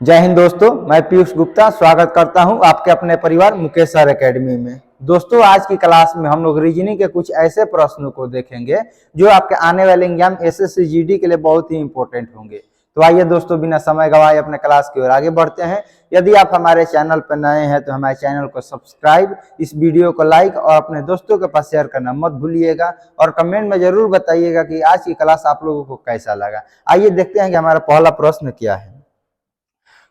जय हिंद दोस्तों, मैं पीयूष गुप्ता स्वागत करता हूं आपके अपने परिवार मुकेश सर एकेडमी में। दोस्तों, आज की क्लास में हम लोग रीजनिंग के कुछ ऐसे प्रश्नों को देखेंगे जो आपके आने वाले एग्जाम एसएससी जीडी के लिए बहुत ही इंपॉर्टेंट होंगे। तो आइए दोस्तों, बिना समय गवाए अपने क्लास की ओर आगे बढ़ते हैं। यदि आप हमारे चैनल पर नए हैं तो हमारे चैनल को सब्सक्राइब, इस वीडियो को लाइक और अपने दोस्तों के पास शेयर करना मत भूलिएगा और कमेंट में जरूर बताइएगा कि आज की क्लास आप लोगों को कैसा लगा। आइए देखते हैं कि हमारा पहला प्रश्न क्या है।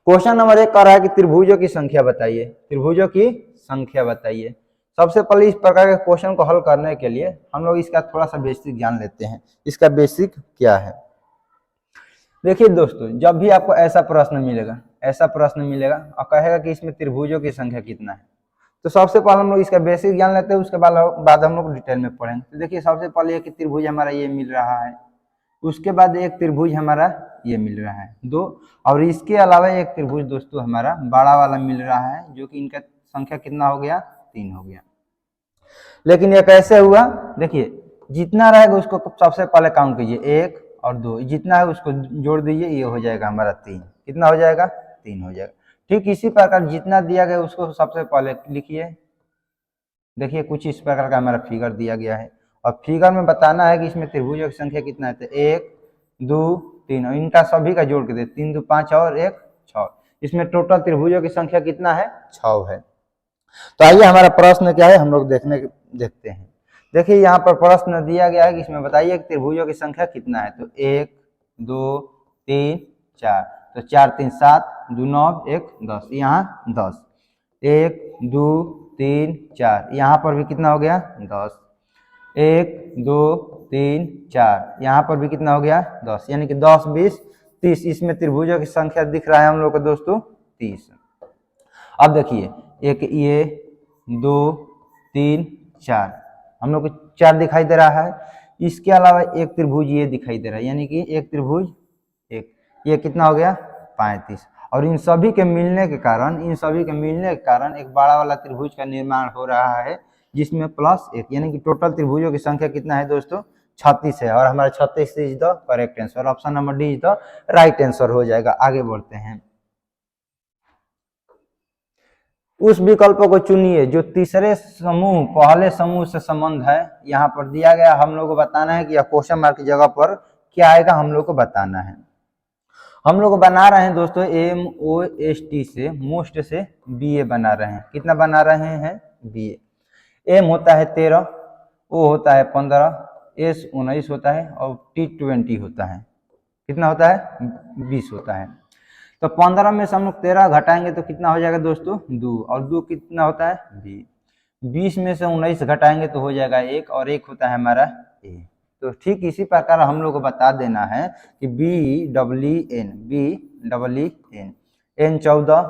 क्वेश्चन नंबर 1 कह रहा है कि त्रिभुजों की संख्या बताइए। त्रिभुजों की संख्या बताइए। सबसे पहले इस प्रकार के क्वेश्चन को हल करने के लिए हम लोग इसका थोड़ा सा बेसिक जान लेते हैं। इसका बेसिक क्या है, देखिए दोस्तों, जब भी आपको ऐसा प्रश्न मिलेगा और कहेगा कि इसमें त्रिभुजों की संख्या कितना है, तो सबसे पहले हम लोग इसका बेसिक जान लेते हैं। उसके बाद हम लोग डिटेल में पढ़ेंगे। तो देखिए, सबसे पहले एक त्रिभुज हमारा ये मिल रहा है, उसके बाद एक त्रिभुज हमारा ये मिल रहा है 2, और इसके अलावा एक त्रिभुज दोस्तों हमारा बड़ा वाला मिल रहा है, जो कि इनका संख्या कितना हो गया, 3 हो गया। लेकिन ये कैसे हुआ, देखिए जितना रहेगा उसको सबसे पहले काउंट कीजिए, 1 और 2, जितना है उसको जोड़ दीजिए, ये हो जाएगा हमारा 3। कितना हो जाएगा, 3 हो जाएगा। ठीक इसी प्रकार जितना दिया गया उसको सबसे पहले लिखिए। देखिए कुछ इस प्रकार का हमारा फिगर दिया गया है और फिगर में बताना है कि इसमें त्रिभुजों की संख्या कितना है। तो 1 2 3 और इनका सभी का जोड़ के दे, 3 2 5 और 1 6। इसमें टोटल त्रिभुजों की संख्या कितना है, 6 है। तो आइए हमारा प्रश्न क्या है हम लोग देखते हैं। देखिए यहाँ पर प्रश्न दिया गया है कि इसमें बताइए कि त्रिभुजों की संख्या कितना है। तो 1 2 3 4, तो 4 3 7 2 9 1 10, यहाँ 10, 1 2 3 4, यहाँ पर भी कितना हो गया, 10, 1 2 3 4, यहाँ पर भी कितना हो गया, 10, यानी कि 10 20 30। इसमें त्रिभुजों की संख्या दिख रहा है हम लोग को दोस्तों 30। अब देखिए, एक ये 2 3 4, हम लोग को 4 दिखाई दे रहा है। इसके अलावा एक त्रिभुज ये दिखाई दे रहा है, यानी कि एक त्रिभुज एक, ये कितना हो गया, 35। और इन सभी के मिलने के कारण एक बड़ा वाला त्रिभुज का निर्माण हो रहा है, जिसमें +1, यानी कि टोटल त्रिभुजों की संख्या कितना है दोस्तों, 36 है। और हमारा 36 is the correct answer. Option number D is the right answer हो जाएगा। आगे बढ़ते हैं। उस विकल्प को चुनिए जो तीसरे समूह पहले समूह से संबंध है। यहाँ पर दिया गया, हम लोग को बताना है कि क्वेश्चन मार्क की जगह पर क्या आएगा, हम लोग को बताना है। हम लोग बना रहे हैं दोस्तों MOST से, मोस्ट से BA बना रहे हैं। कितना बना रहे हैं, BA। M होता है 13, O होता है 15, S 19 होता है और T 20 होता है। कितना होता है, 20 होता है। तो 15 में से हम लोग 13 घटाएंगे तो कितना हो जाएगा दोस्तों, 2, और 2 कितना होता है, 20। 20 में से 19 घटाएंगे तो हो जाएगा 1, और 1 होता है हमारा A। तो ठीक इसी प्रकार हम लोग को बता देना है कि BEEN N 14,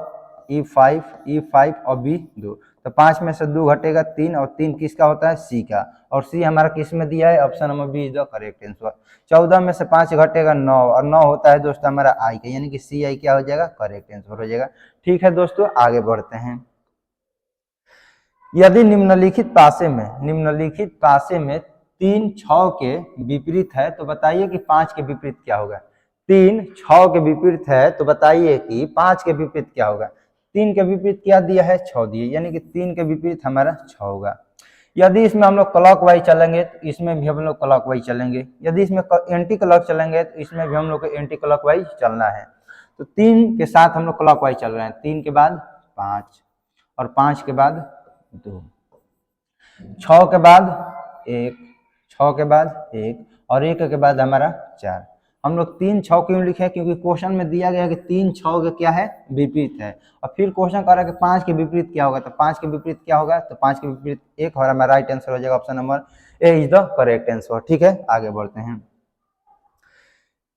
E 5 और B 2। तो 5 में से 2 घटेगा 3, और 3 किसका होता है, C का, और C हमारा किस में दिया है, option number B is the correct answer. 14 में से 5 घटेगा 9, और 9 होता है दोस्तों हमारा I का, यानी कि CI क्या हो जाएगा, करेक्ट आंसर हो जाएगा। ठीक है दोस्तों, आगे बढ़ते हैं। यदि निम्नलिखित पासे में 3 6 के विपरीत है तो बताइए कि 5 के विपरीत क्या होगा। 3 6 के विपरीत है तो बताइए कि 5 के विपरीत क्या होगा। 3 के विपरीत क्या दिया है, 6 दिए, यानी कि 3 के विपरीत हमारा 6 होगा। यदि इसमें हम लोग क्लॉकवाइज चलेंगे तो इसमें भी हम लोग क्लॉकवाइज चलेंगे। यदि इसमें एंटी क्लॉक चलेंगे तो इसमें भी हम लोग को एंटी क्लॉकवाइज चलना है। तो 3 के साथ हम लोग क्लॉकवाइज चल रहे हैं। 3 के बाद 5, और 5 के बाद 2, 6 के बाद 1, 6 के बाद 1, और 1 के बाद हमारा 4। हम लोग 3 6 क्यों लिखे, क्योंकि क्वेश्चन में दिया गया है कि 3 6 के क्या है, विपरीत है। और फिर क्वेश्चन कर रहा है कि 5 के विपरीत क्या होगा। तो 5 के विपरीत क्या होगा, तो 5 के विपरीत 1, और हमारा राइट आंसर हो जाएगा option number A is the correct answer. ठीक है, आगे बढ़ते हैं।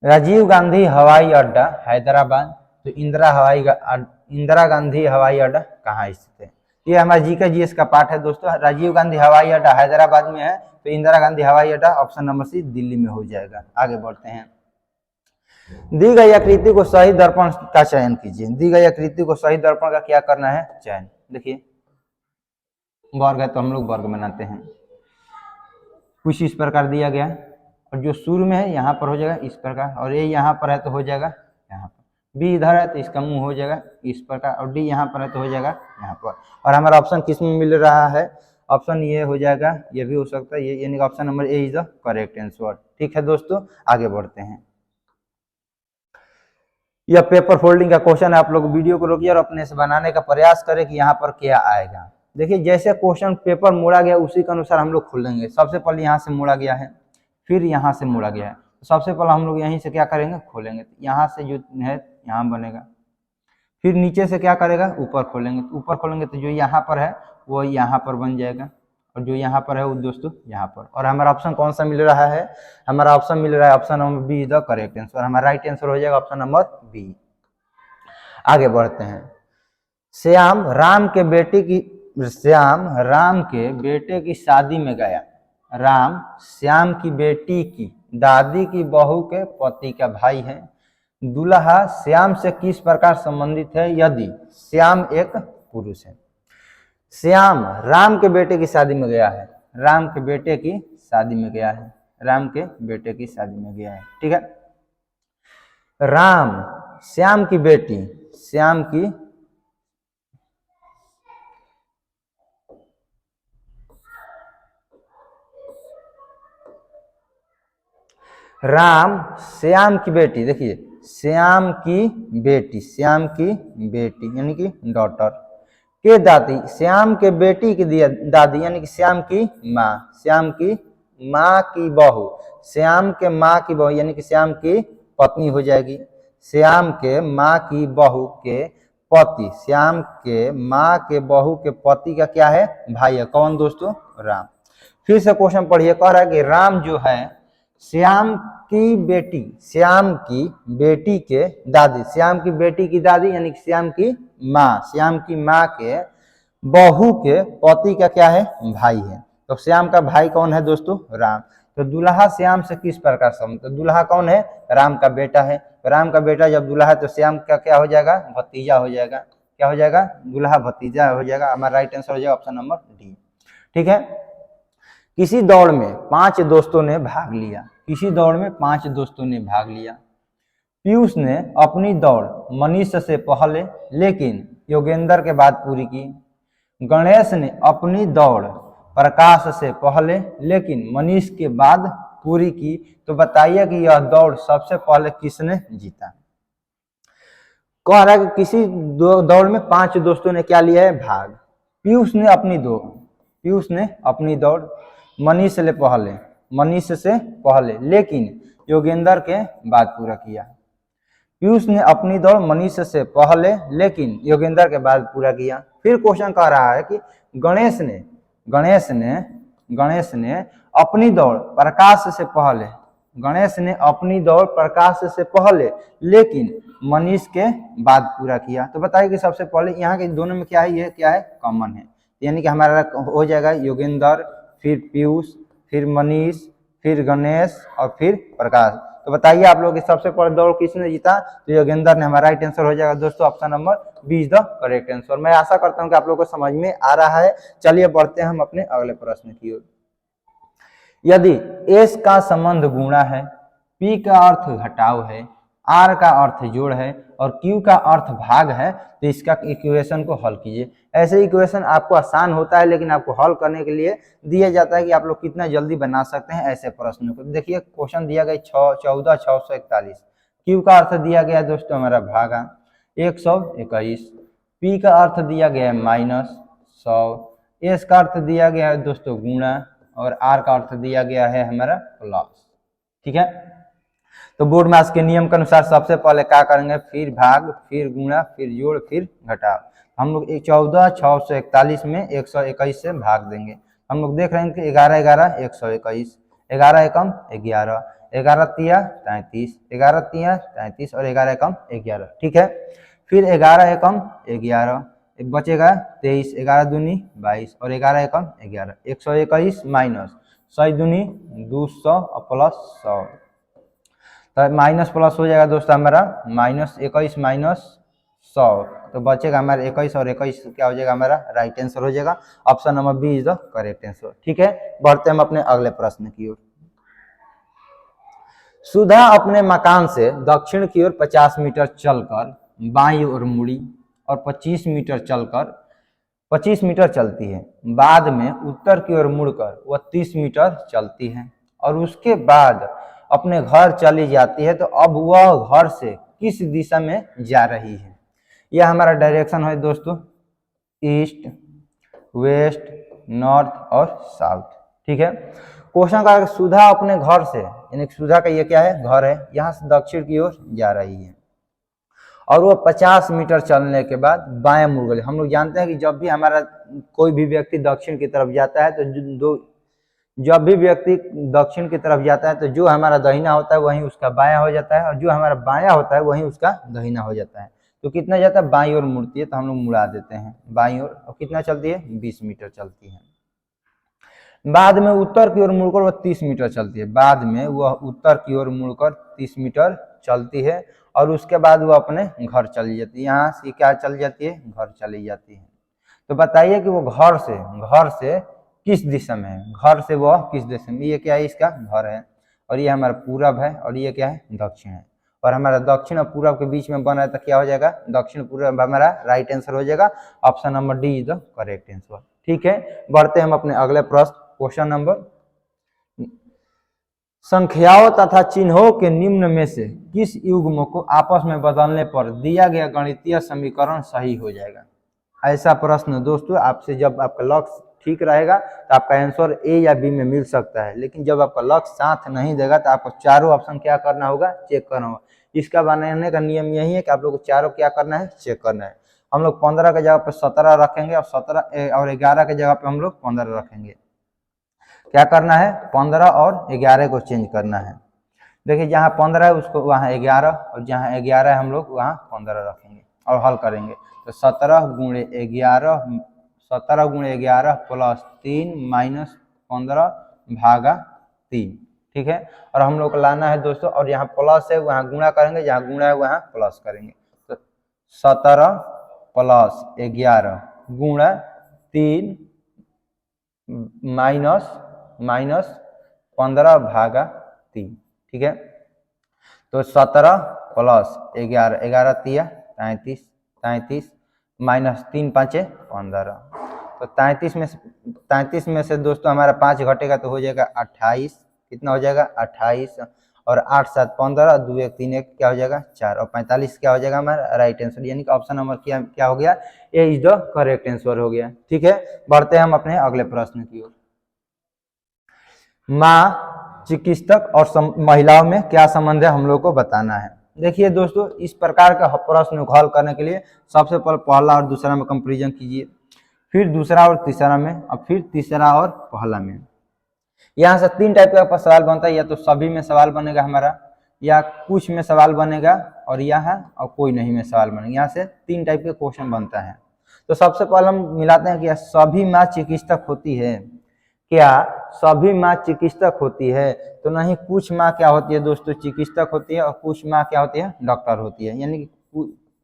राजीव गांधी हवाई अड्डा हैदराबाद, तो इंदिरा गांधी हवाई अड्डा कहाँ स्थित है। ये हमारा जीके जीएस का पार्ट है दोस्तों। राजीव गांधी हवाई अड्डा हैदराबाद में है, तो इंदिरा गांधी हवाई अड्डा ऑप्शन नंबर सी दिल्ली में हो जाएगा। आगे बढ़ते हैं। दी गई आकृति को सही दर्पण का चयन कीजिए। दी गई आकृति को सही दर्पण का क्या करना है, चयन। देखिए वर्ग है तो हम लोग वर्ग बनाते हैं। कुछ इस प्रकार दिया गया, और जो शुरू में है यहाँ पर हो जाएगा इस प्रकार, और ये यहाँ पर है तो हो जाएगा यहाँ पर। बी इधर है तो इसका मुंह हो जाएगा इस प्रकार, और डी यहाँ पर है तो हो जाएगा यहाँ पर। और हमारा ऑप्शन किस में मिल रहा है, ऑप्शन ये हो जाएगा, ये भी हो सकता है ये, यानी option number A is the correct answer. ठीक है दोस्तों, आगे बढ़ते हैं। यह पेपर फोल्डिंग का क्वेश्चन है, आप लोग वीडियो को रोकिए और अपने से बनाने का प्रयास करें कि यहाँ पर क्या आएगा। देखिए जैसे क्वेश्चन पेपर मोड़ा गया उसी के अनुसार हम लोग खोलेंगे। सबसे पहले यहाँ से मोड़ा गया है, फिर यहाँ से मोड़ा गया है, तो सबसे पहले हम लोग यहीं से क्या करेंगे, खोलेंगे। तो यहाँ से जो है यहाँ बनेगा, फिर नीचे से क्या करेगा, ऊपर खोलेंगे। तो ऊपर खोलेंगे तो जो यहाँ पर है वो यहाँ पर बन जाएगा, और जो यहाँ पर है वो दोस्तों यहाँ पर। और हमारा ऑप्शन कौन सा मिल रहा है, हमारा ऑप्शन मिल रहा है option number B is the correct answer. हमारा राइट आंसर हो जाएगा ऑप्शन नंबर बी। आगे बढ़ते हैं। श्याम राम के बेटे की शादी में गया। राम श्याम की बेटी की दादी की बहू के पति का भाई है। दूल्हा श्याम से किस प्रकार संबंधित है यदि श्याम एक पुरुष है। श्याम राम के बेटे की शादी में गया है, राम के बेटे की शादी में गया है, राम के बेटे की शादी में गया है। ठीक है, राम श्याम की बेटी, श्याम की राम श्याम की बेटी, देखिए श्याम की बेटी यानी कि डॉटर के दादी, श्याम के बेटी की दादी यानी कि श्याम की माँ, श्याम की माँ की बहू, श्याम के माँ की बहू यानी कि श्याम की पत्नी हो जाएगी। श्याम के माँ की बहू के पति, श्याम के माँ के बहू के पति का क्या है, भाई है। कौन दोस्तों, राम। फिर से क्वेश्चन पढ़िए, कह रहा है कि राम जो है श्याम की बेटी के दादी, श्याम की बेटी की दादी यानी कि श्याम की माँ के बहू के पति का क्या है, भाई है। तो श्याम का भाई कौन है दोस्तों, राम। तो दूल्हा श्याम से किस प्रकार संबंध, तो दूल्हा कौन है, राम का बेटा है। तो राम का बेटा जब दूल्हा है तो श्याम का क्या हो जाएगा, भतीजा हो जाएगा। क्या हो जाएगा, दूल्हा भतीजा हो जाएगा। हमारा राइट आंसर हो जाएगा ऑप्शन नंबर डी। ठीक है, किसी दौड़ में 5 दोस्तों ने भाग लिया, किसी दौड़ में 5 दोस्तों ने भाग लिया। पीयूष ने अपनी दौड़ मनीष से पहले लेकिन योगेंद्र के बाद पूरी की। गणेश ने अपनी दौड़ प्रकाश से पहले लेकिन मनीष के बाद पूरी की। तो बताइए कि यह दौड़ सबसे पहले किसने जीता। कह रहा है कि किसी दौड़ में 5 दोस्तों ने क्या लिया है, भाग। पीयूष ने अपनी दौड़ मनीष से पहले लेकिन योगेंद्र के बाद पूरा किया। पीयूष ने अपनी दौड़ मनीष से पहले लेकिन योगेंद्र के बाद पूरा किया। फिर क्वेश्चन कह रहा है कि गणेश ने अपनी दौड़ प्रकाश से पहले लेकिन मनीष के बाद पूरा किया। तो बताइए कि सबसे पहले यहाँ के दोनों में क्या है, ये क्या है, कॉमन है। यानी कि हमारा हो जाएगा योगेंद्र, फिर पीयूष, फिर मनीष, फिर गणेश और फिर प्रकाश। तो बताइए आप लोग कि सबसे पहले दौड़ किसने जीता, तो योगेंद्र ने। हमारा राइट आंसर हो जाएगा दोस्तों option number B is the correct answer. मैं आशा करता हूं कि आप लोगों को समझ में आ रहा है। चलिए बढ़ते हैं हम अपने अगले प्रश्न की ओर। यदि एस का संबंध गुणा है, पी का अर्थ घटाव है, आर का अर्थ जोड़ है और क्यू का अर्थ भाग है, तो इसका इक्वेशन को हल कीजिए। ऐसे इक्वेशन आपको आसान होता है लेकिन आपको हल करने के लिए दिया जाता है कि आप लोग कितना जल्दी बना सकते हैं ऐसे प्रश्नों को। देखिए क्वेश्चन दिया गया 14,641। क्यू का अर्थ दिया गया है दोस्तों हमारा भागा 121। पी का अर्थ दिया गया है -100। एस का अर्थ दिया गया है दोस्तों गुणा और आर का अर्थ दिया गया है हमारा प्लस। ठीक है, तो बोर्ड मैथ्स के नियम के अनुसार सबसे पहले क्या करेंगे, फिर भाग, फिर गुणा, फिर जोड़, फिर घटाव। हम लोग 14,641 में 121 से भाग देंगे। हम लोग देख रहे हैं कि 11 11 121, 11 एकम 11, 11 तिया 33, 11 तिया 33 और 11 एकम 11। ठीक है, फिर 11 एकम 11 बचेगा 23, 11 दूनी 22 और 11 एकम 11, 121 माइनस 100 दूनी 200 और प्लस 100। तो माइनस प्लस हो जाएगा दोस्तों हमारा -21 माइनस 100, तो बचेगा हमारा 21 और 21 क्या हो जाएगा हमारा राइट आंसर हो जाएगा। Option number B is the correct answer. ठीक है, बढ़ते हम अपने अगले प्रश्न की ओर। सुधा अपने मकान से दक्षिण की ओर 50 मीटर चलकर बाईं ओर मुड़ी और 25 मीटर चलती है। बाद में उत्तर की ओर मुड़कर वह 30 मीटर चलती है और उसके बाद अपने घर चली जाती है। तो अब वह घर से किस दिशा में जा रही है? यह हमारा डायरेक्शन है दोस्तों, ईस्ट, वेस्ट, नॉर्थ और साउथ। ठीक है। क्वेश्चन का सुधा अपने घर से, यानी सुधा का ये क्या है? घर है, यहाँ से दक्षिण की ओर जा रही है और वो 50 मीटर चलने के बाद बाएं मुड़ गई। हम लोग जानते हैं कि जब भी हमारा कोई भी व्यक्ति दक्षिण की तरफ जाता है तो जब भी व्यक्ति दक्षिण की तरफ जाता है तो जो हमारा दाहिना होता है वहीं उसका बायां हो जाता है और जो हमारा बायां होता है वहीं उसका दाहिना हो जाता है। तो कितना जाता है? बाईं ओर मुड़ती है, तो हम लोग मुड़ा देते हैं बाईं ओर। और कितना चलती है? 20 मीटर चलती है। बाद में उत्तर की ओर मुड़कर वह 30 मीटर चलती है। बाद में वह उत्तर की ओर मुड़कर 30 मीटर चलती है और उसके बाद वह अपने घर चली जाती है। यहाँ से क्या चली जाती है? घर चली जाती है। तो बताइए कि वो घर से किस दिशा में है? घर से वह किस दिशा में? ये क्या है? इसका घर है और ये हमारा पूरब है और ये क्या है? दक्षिण है। और हमारा दक्षिण और पूरब के बीच में बना है तो क्या हो जाएगा? दक्षिण पूरब हमारा राइट आंसर हो जाएगा। Option number D is the correct answer. ठीक है, बढ़ते हैं हम अपने अगले प्रश्न, क्वेश्चन नंबर। संख्याओं तथा चिन्हों के निम्न में से किस युग्म को आपस में बदलने पर दिया गया गणितीय समीकरण सही हो जाएगा? ऐसा प्रश्न दोस्तों आपसे जब आपका लक्ष्य ठीक रहेगा तो आपका आंसर ए या बी में मिल सकता है, लेकिन जब आपका लक्ष्य साथ नहीं देगा तो आपको चारों ऑप्शन क्या करना होगा? चेक करना होगा। इसका बनाने का नियम यही है कि आप लोग को चारों क्या करना है? चेक करना है। हम लोग 15 के जगह पे 17 रखेंगे और 17 और 11 के जगह पे हम लोग 15 रखेंगे। क्या करना है? 15 और 11 को चेंज करना है। देखिए जहाँ 15 है उसको वहाँ 11 और जहाँ 11 है हम लोग वहाँ 15 रखेंगे और हल करेंगे। तो 17 गुणे 11 प्लस 3 माइनस 15 भागा 3। ठीक है, और हम लोग को लाना है दोस्तों, और यहाँ प्लस है वहाँ गुणा करेंगे, जहाँ गुणा है वहाँ प्लस करेंगे। तो 17 प्लस 11 गुणा 3 माइनस 15 भागा 3। ठीक है, तो 17 प्लस 11, 11 तिया 33 माइनस 3 5 15। तो 33 में से दोस्तों हमारा 5 घटेगा तो हो जाएगा 28। कितना हो जाएगा? 28 और 8 7 15, 2 1 3 1 क्या हो जाएगा? 4 और 45 क्या हो जाएगा? हमारा राइट आंसर, यानी कि ऑप्शन नंबर क्या हो गया? ए इज द करेक्ट आंसर हो गया। ठीक है, बढ़ते हैं हम अपने अगले प्रश्न की ओर। माँ, चिकित्सक और महिलाओं में क्या संबंध है हम लोग को बताना है। देखिए दोस्तों, इस प्रकार का प्रश्न को हल करने के लिए सबसे पहले पहला और दूसरा में कंपैरिजन कीजिए, फिर दूसरा और तीसरा में, और फिर तीसरा और पहला में। यहाँ से 3 टाइप का सवाल बनता है, या तो सभी में सवाल बनेगा हमारा, या कुछ में सवाल बनेगा, और यहाँ और कोई नहीं में सवाल बनेगा। यहाँ से 3 टाइप के क्वेश्चन बनता है। तो सबसे पहले हम मिलाते हैं कि सभी माँ चिकित्सक होती है। क्या सभी माँ चिकित्सक होती है? तो नहीं, कुछ माँ क्या होती है दोस्तों? चिकित्सक होती है, और कुछ माँ क्या होती है? डॉक्टर होती है। यानी कि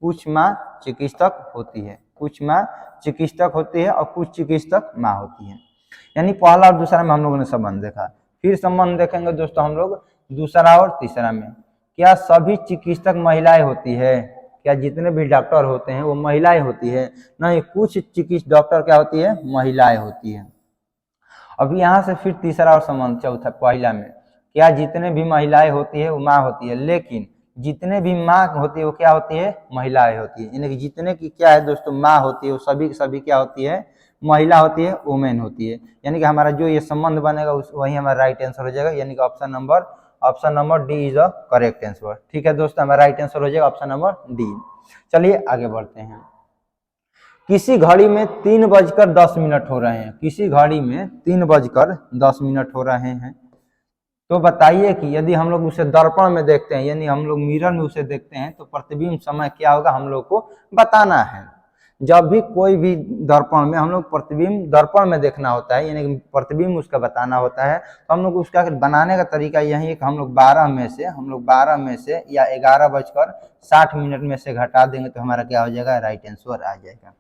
कुछ माँ चिकित्सक होती है, कुछ माँ चिकित्सक होती है और कुछ चिकित्सक माँ होती है। यानी पहला और दूसरा में हम लोगों ने संबंध देखा। फिर संबंध देखेंगे दोस्तों हम लोग दूसरा और तीसरा में। क्या सभी चिकित्सक महिलाएं होती है? क्या जितने भी डॉक्टर होते हैं वो महिलाएं होती है? नहीं, कुछ चिकित्सक डॉक्टर क्या होती है? महिलाएं होती है। अब यहाँ से फिर तीसरा और संबंध चौथा पहला में, क्या जितने भी महिलाएं होती है वो माँ होती है? लेकिन जितने भी माँ होती है वो क्या होती है? महिलाएं होती है। यानी कि जितने की क्या है दोस्तों माँ होती है वो सभी की सभी क्या होती है? महिला होती है, वुमेन होती है। यानी कि हमारा जो ये संबंध बनेगा वही हमारा राइट आंसर हो जाएगा। यानी कि option number D is a correct answer. ठीक है दोस्तों, हमारा राइट आंसर हो जाएगा ऑप्शन नंबर डी। चलिए आगे बढ़ते हैं। किसी घड़ी में 3:10 हो रहे हैं, किसी घड़ी में 3:10 हो रहे हैं। तो बताइए कि यदि हम लोग उसे दर्पण में देखते हैं, यानी हम लोग मिरर में उसे देखते हैं, तो प्रतिबिंब समय क्या होगा हम लोग को बताना है। जब भी कोई भी दर्पण में हम लोग प्रतिबिंब दर्पण में देखना होता है, यानी कि प्रतिबिंब उसका बताना होता है, तो हम लोग उसका बनाने का तरीका यही है कि हम लोग 12 में से या 11:60 में से घटा देंगे तो हमारा क्या हो जाएगा? राइट आंसर आ जाएगा।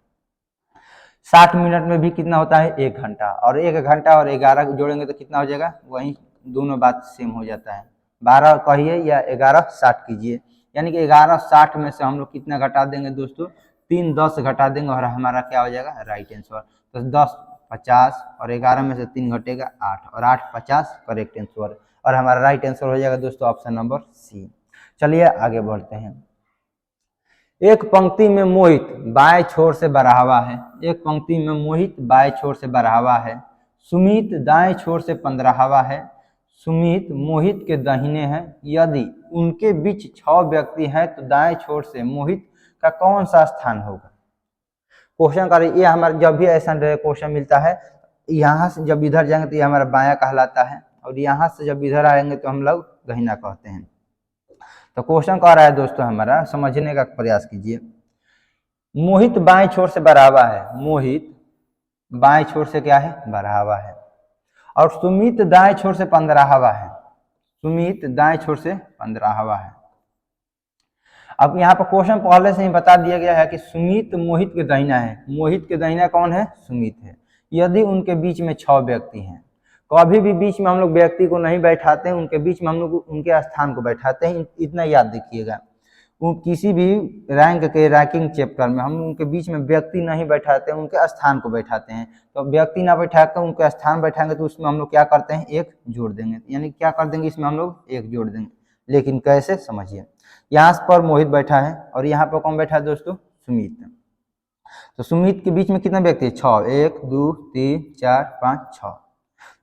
60 मिनट में भी कितना होता है? 1 घंटा, और 1 घंटा और 11 जोड़ेंगे तो कितना हो जाएगा? वही दोनों बात सेम हो जाता है, 12 कहिए या 1160 कीजिए, यानी कि 1160 में से हम लोग कितना घटा देंगे दोस्तों, 3 10 घटा देंगे और हमारा क्या हो जाएगा राइट आंसर। तो 10 50 और 11 में से 3 घटेगा 8 और 8 50 करेक्ट आंसर, और हमारा राइट आंसर हो जाएगा दोस्तों ऑप्शन नंबर सी। चलिए आगे बढ़ते हैं। एक पंक्ति में मोहित बाएं छोर से बढ़ा हुआ है, एक पंक्ति में मोहित बाएं छोर से बढ़ा हुआ है, सुमित दाएं छोर से 15वां है, सुमित मोहित के दाहिने हैं, यदि उनके बीच 6 व्यक्ति हैं तो दाएं छोर से मोहित का कौन सा स्थान होगा। क्वेश्चन का ये हमारा जब भी ऐसा क्वेश्चन मिलता है, यहाँ से जब इधर जाएंगे तो ये हमारा बायां कहलाता है, और यहाँ से जब इधर आएंगे तो हम लोग दहिना कहते हैं। तो क्वेश्चन कह रहा है दोस्तों हमारा, समझने का प्रयास कीजिए। मोहित बाएं छोर से बढ़ा हुआ है, मोहित बाएं छोर से क्या है बढ़ा हुआ है, और सुमित दाएं छोर से 15वां है, सुमित दाएं छोर से 15वां है। अब यहाँ पर क्वेश्चन पहले से ही बता दिया गया है कि सुमित मोहित के दाहिना है, मोहित के दाहिना कौन है सुमित है, यदि उनके बीच में 6 व्यक्ति हैं। कभी भी बीच में हम लोग व्यक्ति को नहीं बैठाते हैं, उनके बीच में हम लोग उनके स्थान को बैठाते हैं, इतना याद रखिएगा। किसी भी रैंक के रैंकिंग चैप्टर में हम उनके बीच में व्यक्ति नहीं बैठाते हैं, उनके स्थान को बैठाते हैं। तो व्यक्ति ना बैठा कर उनके स्थान बैठाएंगे तो उसमें हम लोग क्या करते हैं एक जोड़ देंगे, यानी क्या कर देंगे इसमें हम लोग एक जोड़ देंगे। लेकिन कैसे समझिए, यहाँ पर मोहित बैठा है और यहाँ पर कौन बैठा है दोस्तों सुमित। तो सुमित के बीच में कितना व्यक्ति है 6, 1 2 3 4 5 6।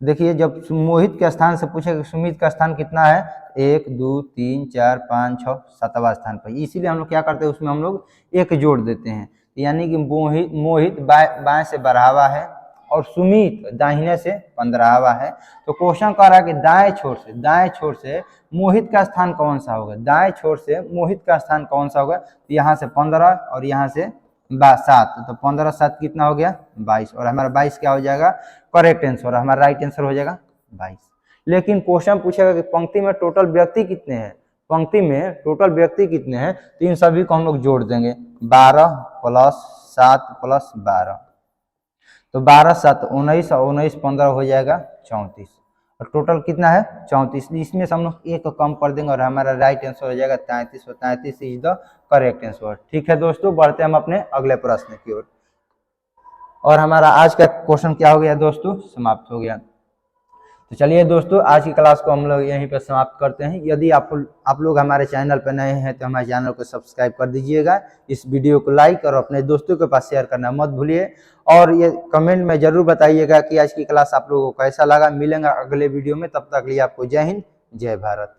देखिए जब मोहित के स्थान से पूछेगा सुमित का स्थान कितना है, 1 2 3 4 5 6 7वां स्थान पर, इसीलिए हम लोग क्या करते हैं उसमें हम लोग एक जोड़ देते हैं। यानी कि मोहित बाएं से बढ़ावा है और सुमित दाहिने से 15वां है। तो क्वेश्चन कह रहा है कि दाएं छोर से मोहित का स्थान कौन सा होगा, दाएं छोर से मोहित का स्थान कौन सा होगा। तो यहाँ से 15 और यहाँ से 7, तो 15 7 कितना हो गया 22, और हमारा 22 क्या हो जाएगा करेक्ट आंसर, हमारा राइट आंसर हो जाएगा 22। लेकिन क्वेश्चन पूछेगा कि पंक्ति में टोटल व्यक्ति कितने हैं, पंक्ति में टोटल व्यक्ति कितने हैं, तो इन सभी को हम लोग जोड़ देंगे 12 + 7 + 12, तो 12 7 19 और 19 15 हो जाएगा 34, और टोटल कितना है 34। इसमें से हम लोग एक कम कर देंगे और हमारा राइट आंसर हो जाएगा 33, और 33 इज द करेक्ट आंसर। ठीक है दोस्तों, बढ़ते हम अपने अगले प्रश्न की ओर, और हमारा आज का क्वेश्चन क्या हो गया दोस्तों समाप्त हो गया। तो चलिए दोस्तों आज की क्लास को हम लोग यहीं पर समाप्त करते हैं। यदि आप लोग हमारे चैनल पर नए हैं तो हमारे चैनल को सब्सक्राइब कर दीजिएगा, इस वीडियो को लाइक और अपने दोस्तों के पास शेयर करना मत भूलिए, और ये कमेंट में जरूर बताइएगा कि आज की क्लास आप लोगों को कैसा लगा। मिलेंगे अगले वीडियो में, तब तक के लिए आपको जय हिंद जय भारत।